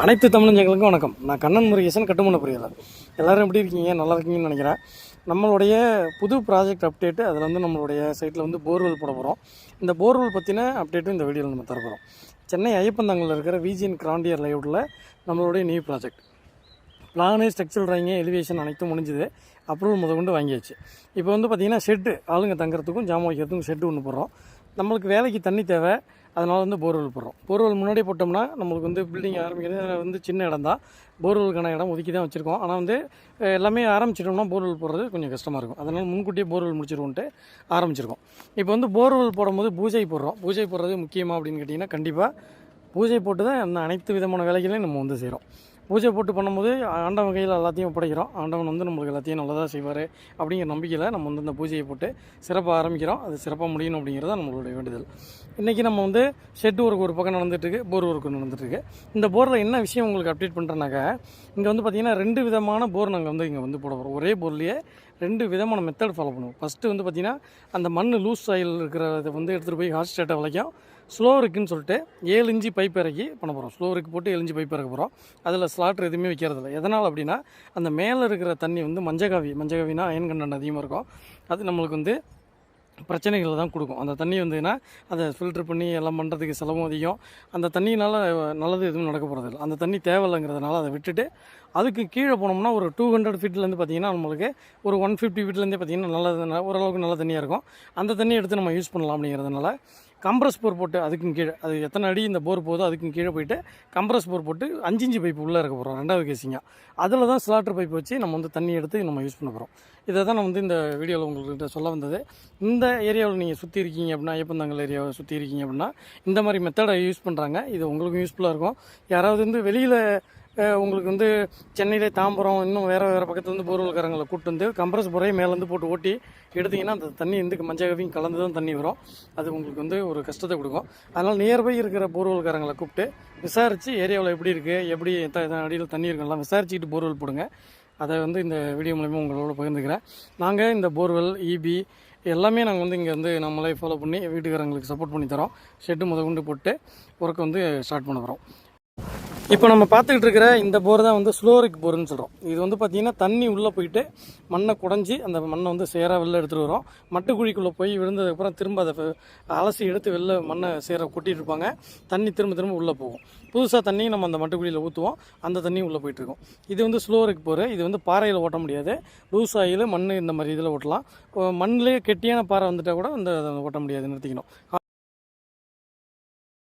அனைத்து தமிழஞ்சங்களுக்கும் வணக்கம். நான் கண்ணன் முருகேசன், கட்டுமான பொறியாளர். எல்லோரும் எப்படி இருக்கீங்க? நல்லா இருக்கீங்கன்னு நினைக்கிறேன். நம்மளுடைய புது ப்ராஜெக்ட் அப்டேட்டு, அதில் வந்து நம்மளுடைய சைட்டில் வந்து போர்வெல் போட போகிறோம். இந்த போர்வெல் பற்றின அப்டேட்டும் இந்த வீடியோவில் நம்ம தர போகிறோம். சென்னை ஐயப்பந்தாங்கலில் இருக்கிற விஜிஎன் கிராண்டியர் லேஅவுட்டில் நம்மளுடைய new project plan, structural drawing, elevation அனைத்தும் முடிஞ்சுது. அப்ரூவல் முதற்கொண்டு வாங்கியாச்சு. இப்போ வந்து பார்த்திங்கன்னா ஷெட்டு, ஆளுங்க தங்குறதுக்கும் ஜாமான் வைக்கிறதுக்கும் ஷெட்டு ஒன்று போடுறோம். நம்மளுக்கு வேலைக்கு தண்ணி தேவை, அதனால் வந்து போர்வெல் போடுறோம். போர்வெல் முன்னாடியே போட்டோம்னா நம்மளுக்கு வந்து பில்டிங் ஆரம்பிக்கிறது வந்து சின்ன இடம் தான், போர்வெலுக்கான இடம் ஒதுக்கி தான் வச்சுருக்கோம். ஆனால் வந்து எல்லாமே ஆரம்பிச்சிட்டோம்னா போர்வெல் போடுறது கொஞ்சம் கஷ்டமாக இருக்கும். அதனால் முன்கூட்டியே போர்வெல் முடிச்சிருவோன்ட்டு ஆரம்பிச்சிருக்கோம். இப்போ வந்து போர்வெல் போடும்போது பூஜை போடுறோம். பூஜை போடுறது முக்கியமாக அப்படின்னு கேட்டிங்கன்னா, கண்டிப்பாக பூஜை போட்டு தான் அந்த அனைத்து விதமான வேலைகளையும் நம்ம வந்து செய்கிறோம். பூஜை போட்டு பண்ணும்போது ஆண்டவன் கையில் எல்லாத்தையும் ஒப்படைக்கிறோம். ஆண்டவன் வந்து நம்மளுக்கு எல்லாத்தையும் நல்லதாக செய்வார் அப்படிங்கிற நம்பிக்கையில் நம்ம வந்து இந்த பூஜையை போட்டு சிறப்பாக ஆரம்பிக்கிறோம். அது சிறப்பாக முடியணும் அப்படிங்கிறது நம்மளுடைய வேண்டுதல். இன்றைக்கி நம்ம வந்து ஷெட் ஒர்க் ஒரு பக்கம் நடந்துகிட்ருக்கு, போர் ஒர்க் நடந்துகிட்ருக்கு. இந்த போரில் என்ன விஷயம் உங்களுக்கு அப்டேட் பண்ணுறேன்னாக்கா, இங்கே வந்து பார்த்திங்கன்னா 2 விதமான போர் நாங்கள் வந்து இங்கே வந்து போட போகிறோம். ஒரே போர்லேயே 2 விதமான மெத்தட் ஃபாலோ பண்ணுவோம். ஃபஸ்ட்டு வந்து பார்த்திங்கன்னா, அந்த மண் லூஸ் சாயில் இருக்கிறத வந்து எடுத்துகிட்டு போய் ஹாட் ஸ்டேட்டை வரைக்கும் ஸ்லோ ரிக்குன்னு சொல்லிட்டு 7 இன்ச்சு பைப் இறக்கி பண்ண போகிறோம். ஸ்லோ ரிக் போட்டு 7 இன்ச்சு பைப் இறக்க போகிறோம். அதில் ஸ்லாட்டர் எதுவுமே வைக்கிறதில்ல. எதனால் அப்படின்னா, அந்த மேலே இருக்கிற தண்ணி வந்து மஞ்சகாவினா அயன் கண்டென்ட் அதிகமாக இருக்கும். அது நம்மளுக்கு வந்து பிரச்சனைகளை தான் கொடுக்கும். அந்த தண்ணி வந்துன்னா அதை ஃபில்ட்ரு பண்ணி எல்லாம் பண்ணுறதுக்கு செலவும் அதிகம். அந்த தண்ணியினால் நல்லது எதுவும் நடக்க போகிறதில்ல. அந்த தண்ணி தேவையில்லைங்கிறதுனால அதை விட்டுட்டு அதுக்கு கீழே போனோம்னா ஒரு 200 ஃபீட்லேருந்து பார்த்திங்கன்னா நம்மளுக்கு ஒரு 150 ஃபீட்லேருந்தே பார்த்திங்கன்னா நல்லது, ஓரளவுக்கு நல்ல தண்ணியாக இருக்கும். அந்த தண்ணியை எடுத்து நம்ம யூஸ் பண்ணலாம் அப்படிங்கிறதுனால கம்ப்ரஸ் போர் போட்டு அதுக்கும் கீழே, அது எத்தனை அடி இந்த போர் போதோ அதுக்கும் கீழே போயிட்டு கம்ப்ரஸ் போர் போட்டு 5 இன்ச்சு பைப்பு உள்ளே இருக்க போகிறோம். 2வது கேசிங்காக அதில் தான் ஸ்லாட்டர் பைப் வச்சு நம்ம வந்து தண்ணி எடுத்து நம்ம யூஸ் பண்ண போகிறோம். இதை தான் நான் வந்து இந்த வீடியோவில் உங்கள்கிட்ட சொல்ல வந்தது. இந்த ஏரியாவில் நீங்கள் சுற்றி இருக்கீங்க அப்படின்னா, ஐயப்பந்தாங்கல் ஏரியாவை சுற்றி இருக்கீங்க அப்படின்னா இந்த மாதிரி மெத்தடை யூஸ் பண்ணுறாங்க. இது உங்களுக்கும் யூஸ்ஃபுல்லாக இருக்கும். யாராவது வந்து வெளியில் உங்களுக்கு வந்து சென்னையிலே தாம்பரம் இன்னும் வேறு பக்கத்தில் வந்து போர்வெல்காரங்களை கூப்பிட்டு வந்து கம்ப்ரஸ் போரையே மேலேருந்து போட்டு ஓட்டி எடுத்திங்கன்னா அந்த தண்ணி வந்து மஞ்சகாவையும் கலந்து தான் தண்ணி வரும். அது உங்களுக்கு வந்து ஒரு கஷ்டத்தை கொடுக்கும். அதனால் நியர்பை இருக்கிற போர்வெல்காரங்களை கூப்பிட்டு விசாரித்து ஏரியாவில் எப்படி இருக்குது, எப்படி அடியில் தண்ணி இருக்குலாம் விசாரிச்சுக்கிட்டு போர்வெல் போடுங்க. அதை வந்து இந்த வீடியோ மூலமாக உங்களோட பகிர்ந்துக்கிறேன். நாங்கள் இந்த போர்வெல், இபி எல்லாமே நாங்கள் வந்து இங்கே வந்து நம்மளே ஃபாலோ பண்ணி வீட்டுக்காரங்களுக்கு சப்போர்ட் பண்ணி தரோம். ஷெட்டு முதற்கொண்டு போட்டு ஒர்க்கை வந்து ஸ்டார்ட் பண்ண போகிறோம். இப்போ நம்ம பார்த்துக்கிட்டு இருக்கிற இந்த போர் தான் வந்து ஸ்லோரிக் போர்னு சொல்கிறோம். இது வந்து பார்த்திங்கன்னா தண்ணி உள்ளே போயிட்டு மண்ணை குடஞ்சி அந்த மண்ணை வந்து சேராக வெளில எடுத்துகிட்டு வரும். மட்டுக்குழிக்குள்ளே போய் விழுந்ததுக்கப்புறம் திரும்ப அதை அலசி எடுத்து வெளில மண்ணை சேர கொட்டிகிட்டு இருப்பாங்க. தண்ணி திரும்ப உள்ளே போகும். புதுசாக தண்ணி நம்ம அந்த மட்டுக்குழியில் ஊற்றுவோம். அந்த தண்ணி உள்ளே போயிட்டுருக்கும். இது வந்து ஸ்லோரிக் போர். இது வந்து பாறையில் ஓட்ட முடியாது. லூஸ் ஆயில், மண் இந்த மாதிரி இதில் ஓட்டலாம். மண்ணிலே கெட்டியான பாறை வந்துட்டால் கூட இந்த ஓட்ட முடியாது, நிறுத்திக்கணும்.